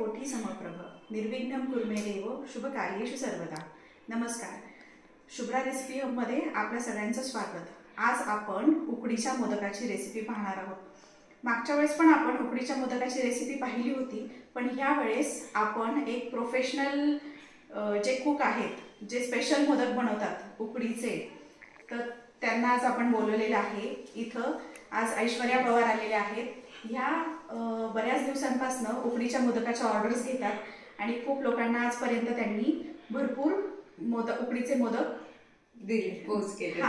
कोटी समप्रभ निर्विघ्नं कुर्मे देव शुभ कार्येषु सर्वदा। नमस्कार, शुभ्रा रेसिपी मध्ये आपल्या सगळ्यांचं स्वागत। आज आपण उकडीच्या मोदकाची रेसिपी पाहणार आहोत। मागच्या वेळेस पण आपण उकडीच्या मोदकाची रेसिपी पाहिली होती, पण ह्या वेळेस आपण एक प्रोफेशनल जे कुक आहेत, जे स्पेशल मोदक बनवतात उकडीचे, तर त्यांना आज आपण बोलवलेलं आहे। इथं आज ऐश्वर्या पवार आलेल्या आहेत। ह्या बऱ्याच दिवसांपासून उकडीच्या मोदकाच्या ऑर्डर्स घेतात आणि खूप लोकांना आजपर्यंत त्यांनी भरपूर उकडीचे मोदक दिले, पोच केले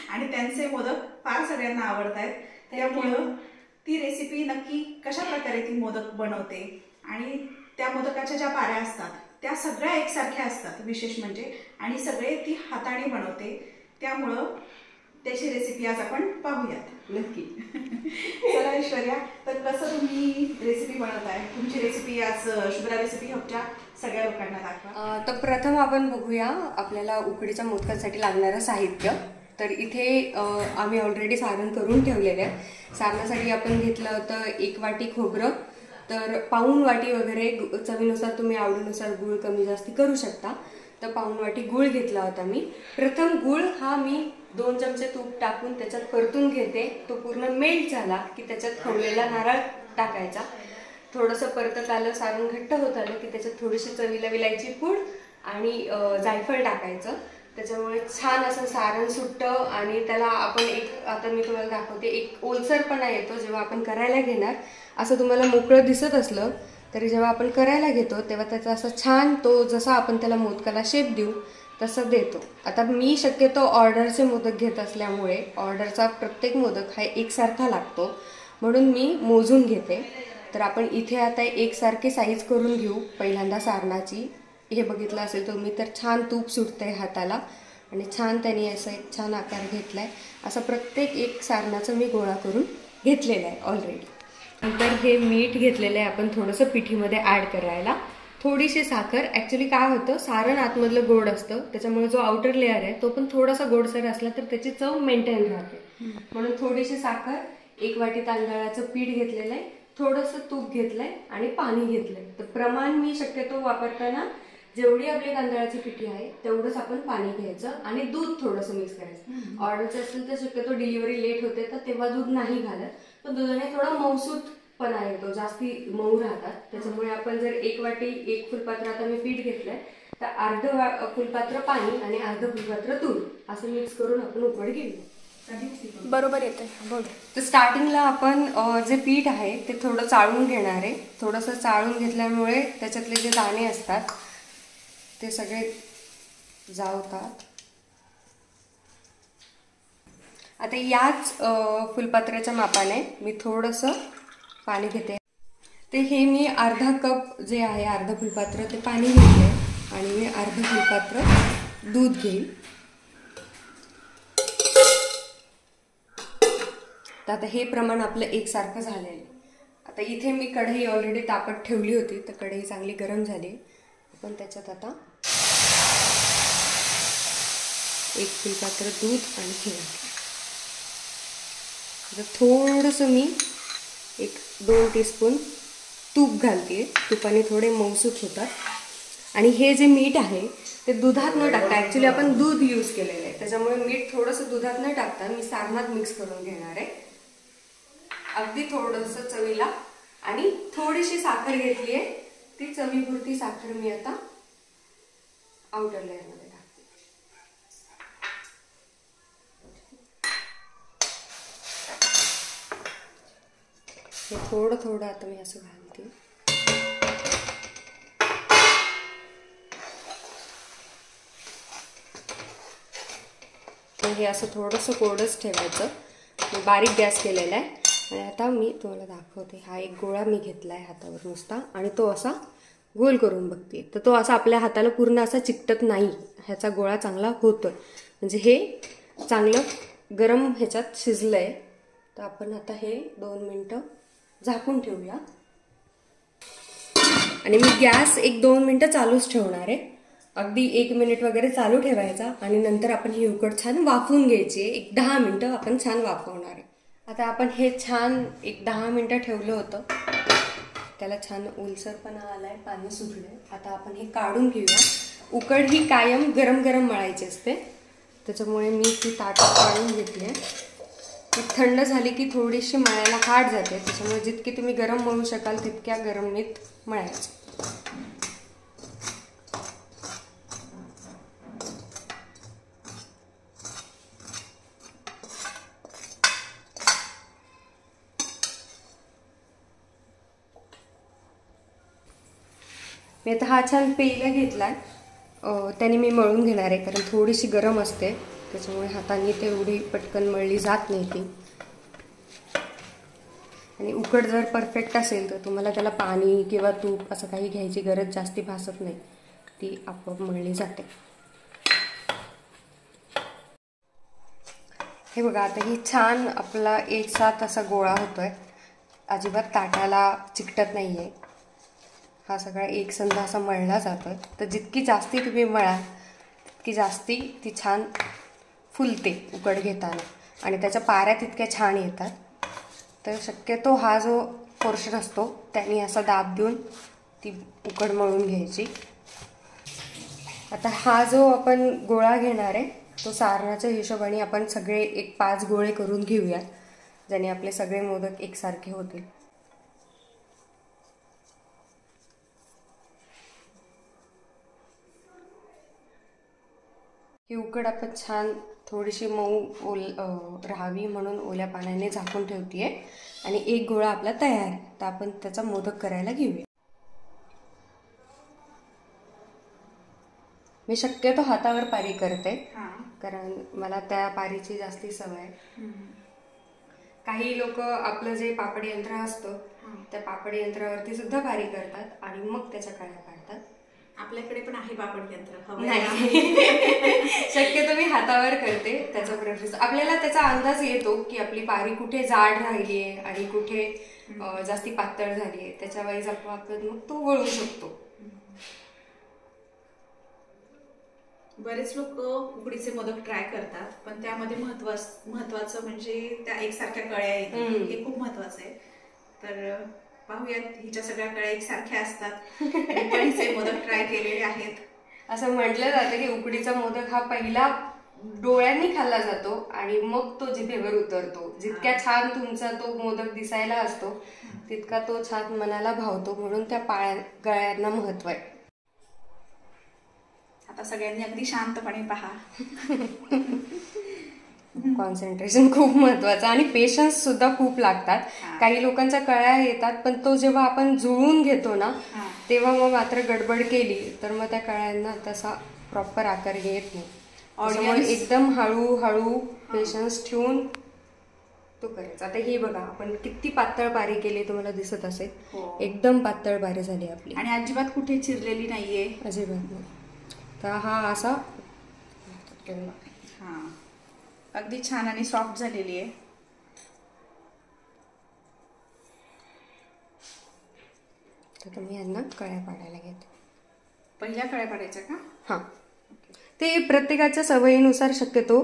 आणि त्यांचे मोदक फार सगळ्यांना आवडतात। त्यामुळे ती रेसिपी नक्की कशा प्रकारे ती मोदक बनवते आणि त्या मोदकाच्या ज्या पाऱ्या असतात त्या सगळ्या एकसारख्या असतात विशेष म्हणजे, आणि सगळे ती हाताने बनवते। त्यामुळे त्याची रेसिपी आज आपण पाहूयात नक्की। चला ऐश्वर्या, तर कसं तुम्ही रेसिपी बनवताय? तुमची रेसिपी आज शुभ्रा रेसिपी हबच्या सगळ्या लोकांना दाखवा। तर प्रथम आपण बघूया आपल्याला उकडीच्या मोदकासाठी लागणारं साहित्य। तर इथे आम्ही ऑलरेडी सारण करून ठेवलेलं आहे। सारणासाठी आपण घेतलं होतं 1 वाटी खोबरं, तर पाऊण वाटी वगैरे चवीनुसार तुम्ही आवडीनुसार गूळ कमी जास्ती करू शकता। तर पाऊण वाटी गूळ घेतला होता मी। प्रथम गूळ हा मी 2 चमचे तूप टाकून त्याच्यात परतून घेते। तो पूर्ण मेल्ट झाला की त्याच्यात खवलेला नारळ टाकायचा। थोडंसं परतत आलं, सारण घट्ट होत आलं की त्याच्यात थोडीशी चवीला विलायची पूड आणि जायफळ टाकायचं। त्याच्यामुळे छान असं सारण सुटतं आणि त्याला आपण आता मी तुम्हाला दाखवते, एक ओलसरपणा येतो जेव्हा आपण करायला घेणार। असं तुम्हाला मोकळं दिसत असलं तरी जेव्हा आपण करायला घेतो तेव्हा त्याचा असं छान तो जसा आपण त्याला मोदकाला शेप देऊ तसं देतो। आता मी शक्यतो ऑर्डरचे मोदक घेत असल्यामुळे ऑर्डरचा प्रत्येक मोदक हा एकसारखा लागतो, म्हणून मी मोजून घेते। तर आपण इथे आता एकसारखी साईज करून घेऊ पहिल्यांदा सारणाची। हे बघितलं असेल तुम्ही तर छान तूप सुटतंय हाताला आणि छान त्याने असं एक छान आकार घेतलाय। असं प्रत्येक एक सारणाचं मी गोळा करून घेतलेलं आहे ऑलरेडी। नंतर हे मीठ घेतलेलं आहे आपण थोडंसं पिठीमध्ये ॲड करायला, थोडीशी साखर। ॲक्च्युली काय होतं, सारण आतमधलं गोड असतं त्याच्यामुळे जो आउटर लेअर आहे तो पण थोडासा गोडसर असला तर त्याची चव मेंटेन राहते, म्हणून थोडीशी साखर, 1 वाटी तांदळाचं पीठ घेतलेलं आहे, थोडंसं तूप घेतलंय आणि पाणी घेतलंय। तर प्रमाण मी शक्यतो वापरताना जेवढी आपली तांदळाची पिठी आहे तेवढंच आपण पाणी घ्यायचं आणि दूध थोडंसं मिक्स करायचं। ऑर्डरचं असेल तर शक्यतो डिलिव्हरी लेट होते तर तेव्हा दूध नाही घालत, पण दुधाने थोडा मऊसूतपणा येतो, जास्ती मऊ राहतात। त्याच्यामुळे आपण जर 1 वाटी 1 फुलपात्र आता मी पीठ घेतलंय तर अर्ध फुलपात्र पाणी आणि अर्ध फुलपात्र दूध असं मिक्स करून आपण उकड घेऊ। बरोबर येते बघ। तर स्टार्टिंगला आपण जे पीठ आहे ते थोडं चाळून घेणार आहे। थोडंसं चाळून घेतल्यामुळे त्याच्यातले जे दाणे असतात ते सगळे जावतात। आता याच फुलपात्राच्या मापाने मी थोडंसं पाणी घेते। ते हे मी अर्धा कप जे आहे, अर्ध फुलपात्र ते पाणी घेतले आणि मी अर्ध फुलपात्र दूध घेईन। तर आता हे प्रमाण आपलं एकसारखं झालेलं आहे। आता इथे मी कढई ऑलरेडी तापत ठेवली होती, तर कढई चांगली गरम झाली। आपण त्याच्यात आता 1 फुलपात्र दूध आणि हे थोडंसं मी 1-2 टीस्पून तूप घालते। तुपाने थोडे मऊसूत होतात। आणि हे जे मीठ आहे ते दुधात न टाकता, ॲक्च्युली आपण दूध यूज केलेलं आहे त्याच्यामुळे मीठ थोडंसं दुधात न टाकता मी सारणात मिक्स करून घेणार आहे, अगदी थोडंसं चवीला। आणि थोडीशी साखर घेतली आहे, ती चवीपुरती साखर मी आता आउटर लेअरमध्ये टाकते। हे थोडं थोडं आता मी असं घालते। हे असं थोडंसं कोरडंच ठेवायचं। मी बारीक गॅस केलेला आहे आणि आता मी तुम्हाला दाखवते। हा एक गोळा मी घेतला आहे हातावर नुसता आणि तो असा गोल करून बघते, तर तो असा आपल्या हाताला पूर्ण असा चिकटत नाही, ह्याचा गोळा चांगला होतोय, म्हणजे हे चांगलं गरम ह्याच्यात शिजलंय। तर आपण आता हे 2 मिनिटं झाकून ठेवूया आणि मी गॅस 1-2 मिनिटं चालूच ठेवणार आहे। अगदी 1 मिनिट वगैरे चालू ठेवायचा आणि नंतर आपण ही उकड छान वाफवून घ्यायची। 10 मिनिटं आपण छान वाफवणार आहे। आता आपण हे छान 10 मिनिटं ठेवलं होतं, त्याला छान ओलसरपणा आलाय, पाणी सुटलंय. आता आपण हे काढून घेऊया. उकड ही कायम गरम गरम मळायची असते, त्याच्यामुळे मी ती ताटात काढून घेतली आहे. ती थंड झाली की थोडीशी मळायला हार्ड जाते, त्याच्यामुळे जितकी तुम्ही गरम मळू शकाल तितक्या गरमीत मळायची. मी आता हा छान पेला घेतलाय, त्याने मी मळून घेणार आहे, कारण थोडीशी गरम असते त्याच्यामुळे हाताने तेवढी पटकन मळली जात नाही ती. आणि उकड जर परफेक्ट असेल तर तुम्हाला त्याला पाणी किंवा तूप असं काही घ्यायची गरज जास्ती भासत नाही, ती आपोआप मळली जाते. हे बघा, आता ही छान आपला एक साथ असा गोळा होतोय, अजिबात ताटाला चिकटत नाहीये. हा सगळा एक संध असा मळला जातोय. तर जितकी जास्ती तुम्ही मळा तितकी जास्ती ती छान फुलते उकड घेताना, आणि त्याच्या पाऱ्या तितक्या छान येतात. तर शक्यतो हा जो पोर्शन असतो त्याने असा दाब देऊन ती उकड मळून घ्यायची. आता हा जो आपण गोळा घेणार आहे तो सारणाच्या हिशोबाने आपण सगळे एक 5 गोळे करून घेऊया, ज्याने आपले सगळे मोदक एकसारखे होतील. ही उकड आपण छान थोडीशी मऊ राहावी म्हणून ओल्या पाण्याने झाकून ठेवतीये, आणि एक गोळा आपला तयार आहे. तर आपण त्याचा मोदक करायला घेऊया. मी शक्यतो हातावर पारी करते, कारण मला त्या पारीची जास्ती सवय आहे. काही लोक आपलं जे पापड यंत्र असतं त्या पापड यंत्रावरती सुद्धा पारी करतात आणि मग त्याच्या कळ्या काढतात. आपल्याकडे पण आहे पापड यंत्र. नाही, शक्यतो मी हातावर करते. त्याचा प्रेफरन्स आपल्याला त्याचा अंदाज येतो की आपली पारी कुठे जाड राहिली आहे आणि कुठे जास्ती पातळ झाली आहे, त्याच्या वाईज आपण मग तो वळू शकतो. बरेच लोक उकडीचे मोदक ट्राय करतात, पण त्यामध्ये महत्वाचं म्हणजे त्या एकसारख्या कळ्या येतात, हे खूप महत्वाचं आहे. तर पाहूयात, हिच्या सगळ्या कळ्या एकसारख्या असतात. उकडीचे मोदक ट्राय केलेले आहेत. असं म्हटलं जातं की उकडीचा मोदक हा पहिला डोळ्यांनी खाल्ला जातो आणि मग तो जिभेवर उतरतो. जितक्या छान तुमचा तो मोदक दिसायला असतो तितका तो छान मनाला भावतो, म्हणून त्या गळ्यांना महत्व आहे. आता सगळ्यांनी अगदी शांतपणे पहा. कॉन्सन्ट्रेशन खूप महत्वाचं, आणि पेशन्स सुद्धा खूप लागतात. काही लोकांच्या कळ्या येतात, पण तो जेव्हा आपण जुळून घेतो ना तेव्हा मग मात्र गडबड केली तर मग त्या कळ्यांना तसा प्रॉपर आकार येत नाही. त्यामुळे एकदम हळूहळू पेशन्स ठेवून तो करायचा. आता हे बघा, आपण किती पातळ पारी केली तुम्हाला दिसत असेल. एकदम पातळ पारी झाली आपली, आणि अजिबात कुठे चिरलेली नाहीये, अजिबात नाही. तर हा असा अगदी छान आणि सॉफ्ट झालेली आहे. तर तुम्ही यांना कळ्या पाडायला घेते. पहिल्या कळ्या पाडायच्या का? हां, ते प्रत्येकाच्या सवयीनुसार शक्यतो,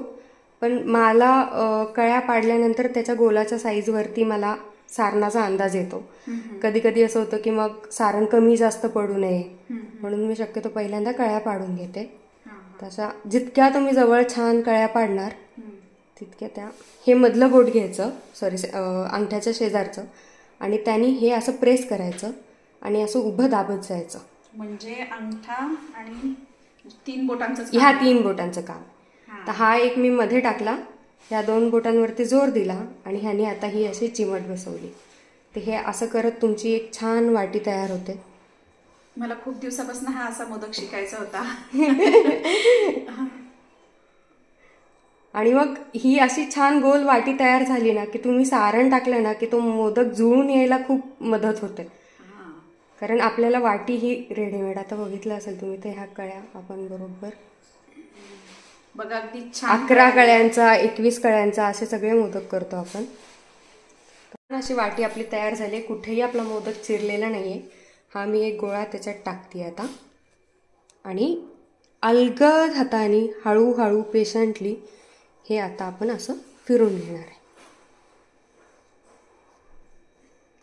पण मला कळ्या पाडल्यानंतर त्याच्या गोलाच्या साईजवरती मला सारणाचा अंदाज येतो. कधी कधी असं होतं की मग सारण कमी जास्त पडू नये, म्हणून मी शक्यतो पहिल्यांदा कळ्या पाडून घेते. तशा जितक्या तुम्ही जवळ छान कळ्या पाडणार तितक्या त्या हे मधलं बोट घ्यायचं, अंगठ्याच्या शेजारचं, आणि त्यांनी हे असं प्रेस करायचं आणि असं उभं दाबत जायचं. म्हणजे अंगठा आणि 3 बोटांचं, ह्या 3 बोटांचं काम. तर हा एक मी मध्ये टाकला, ह्या 2 बोटांवरती जोर दिला आणि ह्याने आता ही अशी चिमट बसवली. तर हे असं करत तुमची एक छान वाटी तयार होते. मला खूप दिवसापासून हा असा मोदक शिकायचा होता. आणि मग ही अशी छान गोल वाटी तयार झाली ना की तुम्ही सारण टाकलं ना की तो मोदक जुळून यायला खूप मदत होते. कारण आपल्याला वाटी ही रेडीमेड आता बघितलं असेल तुम्ही, तर ह्या कळ्या आपण बरोबर बघा अगदी छान 11 कळ्यांचा 21 कळ्यांचा असे सगळे मोदक करतो आपण. अशी वाटी आपली तयार झाली. कुठेही आपला मोदक चिरलेला नाहीये. हा मी एक गोळा त्याच्यात टाकते आता, आणि अलगद हाताने हळूहळू पेशंटली हे आता आपण असं फिरून घेणार आहे.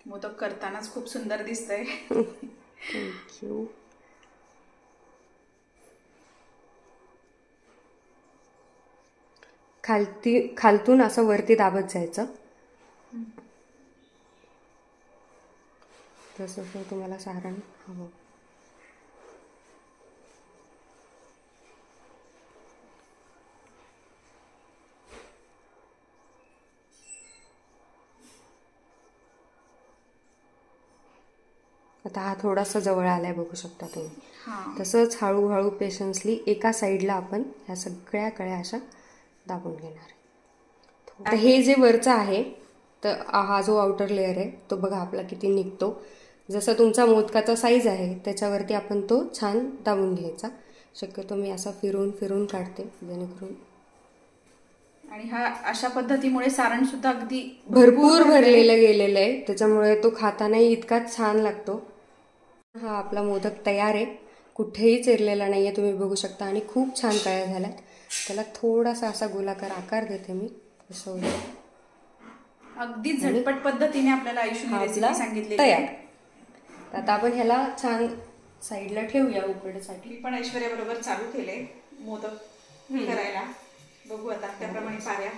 मोदक करतानाच खूप सुंदर दिसतंय. थँक्यू. खालतून असं वरती दाबत जायचं. तसं तुम्हाला सारण हवं. आता हा थोडासा जवळ आलाय बघू शकता तुम्ही. तसंच हळूहळू पेशन्सली एका साईडला आपण ह्या सगळ्या कळ्या अशा दाबून घेणार. आता हे जे वरचं आहे तर हा जो आउटर लेअर आहे तो बघा आपला किती निघतो. जसा तुमचा मोदकाचा साईज आहे त्याच्यावरती आपण तो छान दाबून घ्यायचा. शक्यतो मी असा फिरून फिरून काढते जेणेकरून. आणि हा अशा पद्धतीमुळे सारण सुद्धा अगदी भरपूर भरलेलं गेलेलं आहे, त्याच्यामुळे तो खातानाही इतका छान लागतो. हा आपला मोदक तयार आहे, कुठेही चिरलेला नाहीये तुम्ही बघू शकता आणि खूप छान कळ्या झाल्यात. त्याला थोडासा असा गोलाकार आकार देते मी. अगदी झटपट पद्धतीने आपल्याला आयुष्याने रेसिपी सांगितली तयार. आता आपण ह्याला छान साईडला ठेवूया उकडीसाठी. मी पण ऐश्वर्या बरोबर चालू केले मोदक करायला. बघू आता त्याप्रमाणे पाऱ्या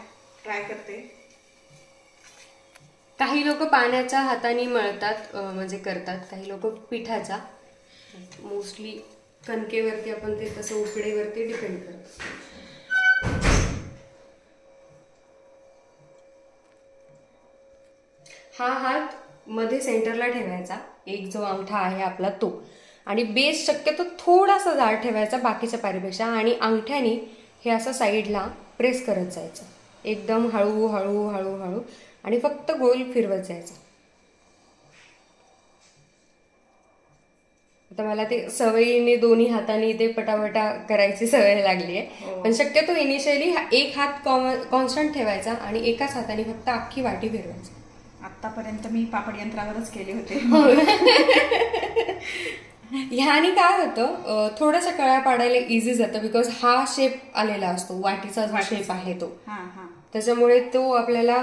ट्राय करते. काही लोक पाण्याच्या हाताने मळतात म्हणजे करतात, काही लोक पिठाच्या. मोस्टली कणकेवरती आपण ते तसं उकडेवरती डिपेंड करतो. हा हात मध्ये सेंटरला ठेवायचा, एक जो अंगठा आहे आपला तो, आणि बेस शक्यतो थोडासा जाड ठेवायचा बाकीच्या पारीपेक्षा, आणि अंगठ्याने हे असं साईडला प्रेस करत जायचं एकदम हळू हळू हळू हळू, आणि फक्त गोल फिरवत जायचं. आता मला ते सवयीने दोन्ही हाताने ते पटापटा करायची सवय लागली आहे. पण शक्यतो इनिशियली एक हात कॉन्स्टंट ठेवायचा आणि एकाच हाताने फक्त अख्खी वाटी फिरवायची. आतापर्यंत मी पापड यंत्रावरच केले होते. ह्यानी काय होतं, थोड्याशा कळ्या पाडायला इझी जातं, बिकॉज हा शेप आलेला असतो, वाटीचा जो शेप आहे तो. त्याच्यामुळे तो आपल्याला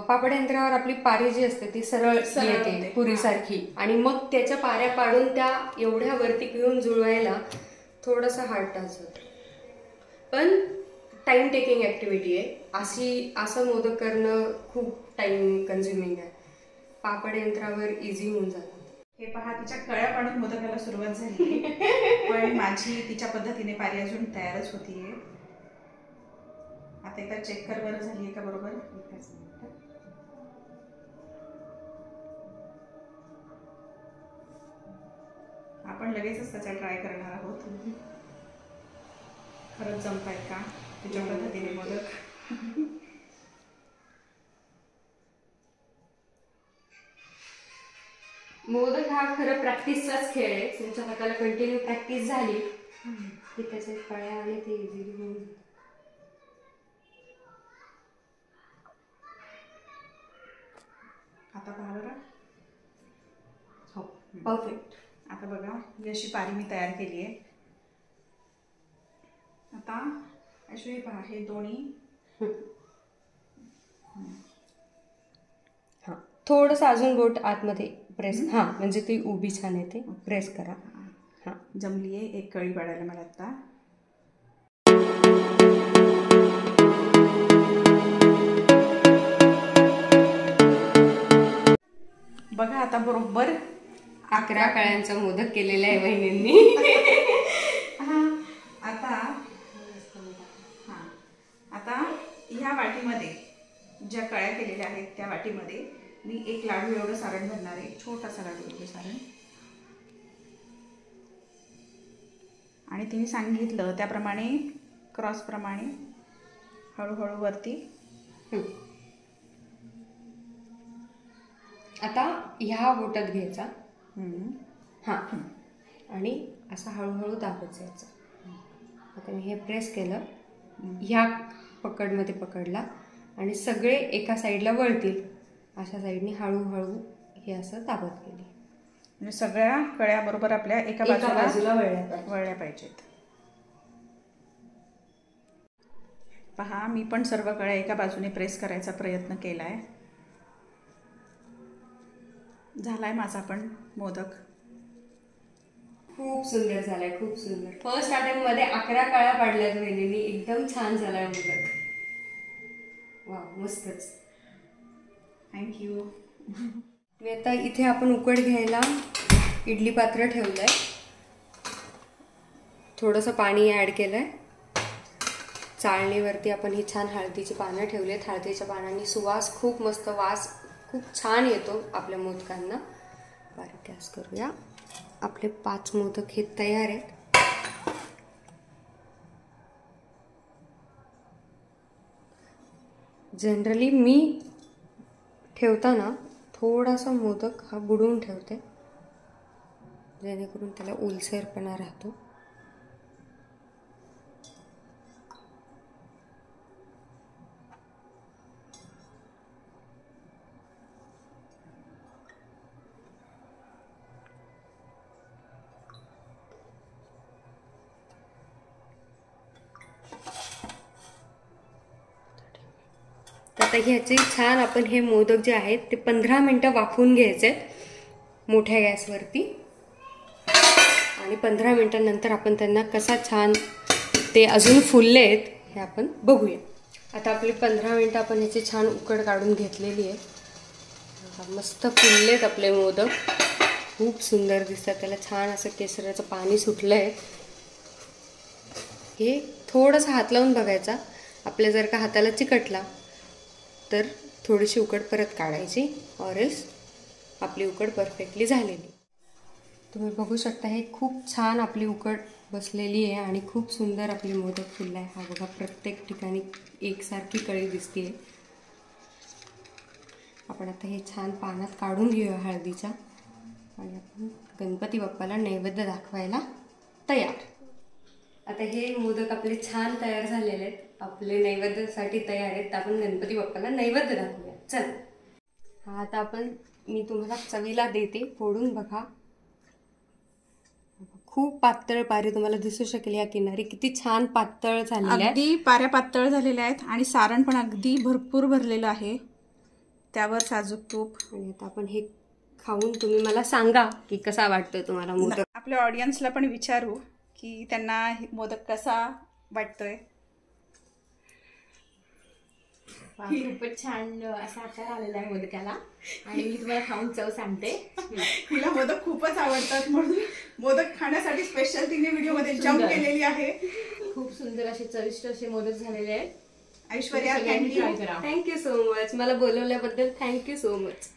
पापड यंत्रावर आपली पारी जी असते ती सरळ येते पुरीसारखी, आणि मग त्याच्या पाऱ्या पाडून त्या एवढ्या वरती घेऊन जुळवायला थोडासा हार्ड टास्क होतो. पण टाइम टेकिंग ऍक्टिव्हिटी आहे. असं मोदक करणं खूप टाइम कन्झ्युमिंग आहे. पापड यंत्रावर इझी होऊन जातं. हे पहा, तिच्या कळ्या पाडून मोदकाला सुरुवात झाली, पण माझी तिच्या पद्धतीने पारी अजून तयारच होतीये. आता एकदा चेक कर बरं झालीये का बरोबर. आपण लगेचच त्याचा ट्राय करणार आहोत. खरंच जमतायत का तिच्या पद्धतीने मोदक. मोदक हा खरं प्रॅक्टिसचाच खेळ आहे. तुमच्या हाताला कंटिन्यू प्रॅक्टिस झाली की त्याच्या कळ्या आणि ते इझिली होऊन जातं. आता पहा बरं. हो, परफेक्ट. आता बघा, ही अशी पारी मी तयार केली आहे. आता अशी पहा, हे दोन्ही हां, थोडंसं अजून बोट आतमध्ये प्रेस. हां, म्हणजे ती उभी छान येते. प्रेस करा. हां, जमली आहे. एक कळी पाडायला मला आता. बघा, आता बरोबर 11 कळ्यांचा मोदक केलेला आहे वहिनींनी. आता ह्या वाटीमध्ये ज्या कळ्या केलेल्या आहेत त्या वाटीमध्ये मी एक लाडू एवढं सारण भरणार आहे, छोटासा लाडू एवढं सारण. आणि तिने सांगितलं त्याप्रमाणे क्रॉस प्रमाणे हळूहळू वरती. आता ह्या बोटात घ्यायचा. हां, आणि असं हळूहळू दाबत जायचं. आता मी हे प्रेस केलं, ह्या पकडमध्ये पकडला, आणि सगळे एका साईडला वळतील अशा साईडने हळूहळू हे असं दाबत गेली. म्हणजे सगळ्या कळ्या बरोबर आपल्या एका बाजूला वळल्या पाहिजेत. पहा, मी पण सर्व कळ्या एका बाजूने प्रेस करायचा प्रयत्न केलाय. झालाय माझा पण मोदक. खूप सुंदर झालाय, खूप सुंदर. फर्स्ट अटेम्प्ट मध्ये 11 काळ्या पाडल्यात वहिनींनी. एकदम छान झालाय मोदक. वा, मस्तच. थँक्यू. मी आता इथे आपण उकड घ्यायला इडली पात्र ठेवलंय. थोडंसं पाणी ऍड केलंय. चाळणीवरती आपण ही छान हळदीची पानं ठेवलीत. हळदीच्या पानांनी सुवास, खूप मस्त वास खूप छान येतो आपल्या मोदकांना. बारीक गॅस करूया. आपले 5 मोदक हे तयार आहेत. जनरली मी ठेवताना थोडासा मोदक हा बुडवून ठेवते, जेणेकरून त्याला ओलसरपणा राहतो. आता ह्याचे छान आपण हे मोदक जे आहेत ते 15 मिनिटं वाफवून घ्यायचे मोठ्या गॅसवरती. आणि 15 मिनिटांनंतर आपण त्यांना कसा छान ते अजून फुलले आहेत हे आपण बघूया. आता आपली 15 मिनिटं आपण ह्याची छान उकड काढून घेतलेली आहे. मस्त फुललेत आपले मोदक. खूप सुंदर दिसतात. त्याला छान असं केसराचं पाणी सुटलं आहे. हे थोडंसं हात लावून बघायचा. आपल्या जर का हाताला चिकटला तर थोडीशी उकड परत काढायची, ऑरेल्स आपली उकड परफेक्टली झालेली. तुम्ही बघू शकता हे खूप छान आपली उकड बसलेली आहे आणि खूप सुंदर आपली मोदक फुलला आहे. हा बघा, प्रत्येक ठिकाणी एकसारखी कळी दिसते. आपण आता हे छान पाण्यात काढून घेऊया हळदीच्या आणि आपण गणपती बाप्पाला नैवेद्य दाखवायला तयार. आता हे मोदक आपले छान तयार झालेले आहेत. आपले नैवेद्यासाठी तयार आहेत. आपण गणपती बाप्पाला नैवेद्य दाखवूया. चल. हा आता मी तुम्हाला चवीला देते. फोडून बघा. खूप पातळ पारी तुम्हाला दिसू शकेल या किनारी. किती छान पातळ झालेल्या आहेत. अगदी पाऱ्या पातळ झालेल्या आहेत आणि सारण पण अगदी भरपूर भरलेलं आहे. त्यावर साजूक तूप. आणि आता आपण हे खाऊन तुम्ही मला सांगा की कसा वाटतोय तुम्हाला मोदक. आपल्या ऑडियन्सला पण विचारू की त्यांना मोदक कसा वाटतोय. खूपच छान असा आकार आलेला आहे मोदकाला. आणि मी तुम्हाला खाऊन चव सांगते. तिला मोदक खूपच आवडतात म्हणून मोदक खाण्यासाठी स्पेशल तिने व्हिडिओ मध्ये जम्प केलेली आहे. खूप सुंदर असे चविष्ट असे मोदक झालेले आहेत. Aishwarya, thank you. Thank you so much. मला बोलवल्याबद्दल थँक्यू सो मच.